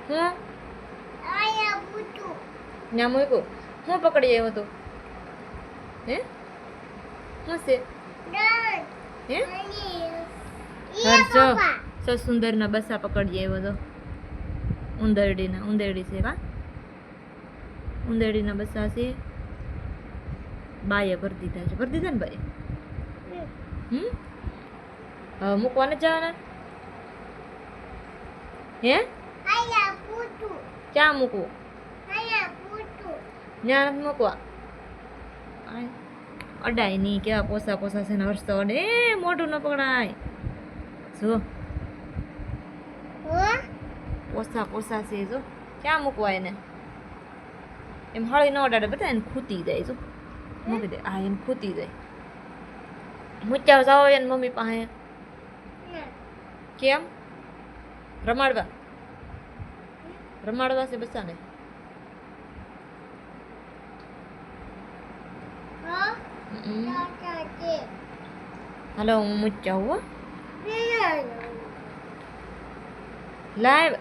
હું ત્યાં મૂક્યું હું પકડી આવ્યો તો હે શું છે હે હર્ષો સસુંદરના બસા પકડી આવ્યો તો ઉંદરડી છે કા ઉંદરડીના બસા છે બાએ ભરી દીધા છે ભરી દીધા ને બાએ હવે મૂકવાને જવાના હે ક્યાં મૂકવું ત્યાં નથી મૂકવા અડાય નહીં કેવા પોસા પોસા છે ને હર્ષ તો અડે મોઢું ન પકડાય જો પોસા પોસા છે જો ક્યાં મૂકવા એને એમ હળી ન અડાડે બધા એને ખૂતી જાય જો મૂકી દે આ એને ખૂતી જાય મૂચ્યા જાઓ એને મમ્મી પાસે કેમ રમાડવા છે બચ્ચાને હાલો હું મૂચ્યા હું લાવ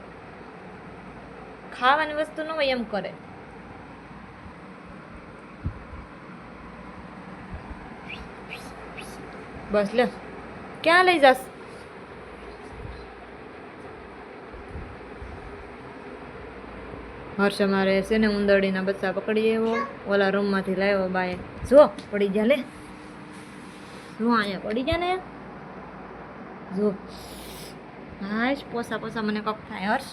ખાવાની વસ્તુ ન હોય એમ કરે બસ લે ક્યાં લઈ જાસ હર્ષ મારે છે ને ઉંદરડીના બચ્ચા પકડી આવ્યો ઓલા રૂમમાંથી લાવ્યો બાએ જો પડી જા લે જો અહીંયા પડી જા ને જો હાશ પોસા પોસા મને કપ થાય હર્ષ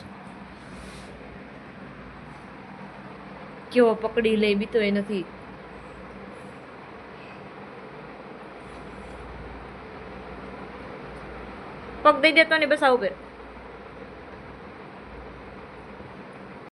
કેવો પકડી લઈ બીતો એ નથી પગ દઈ દેતો ને બસ આ ઉપર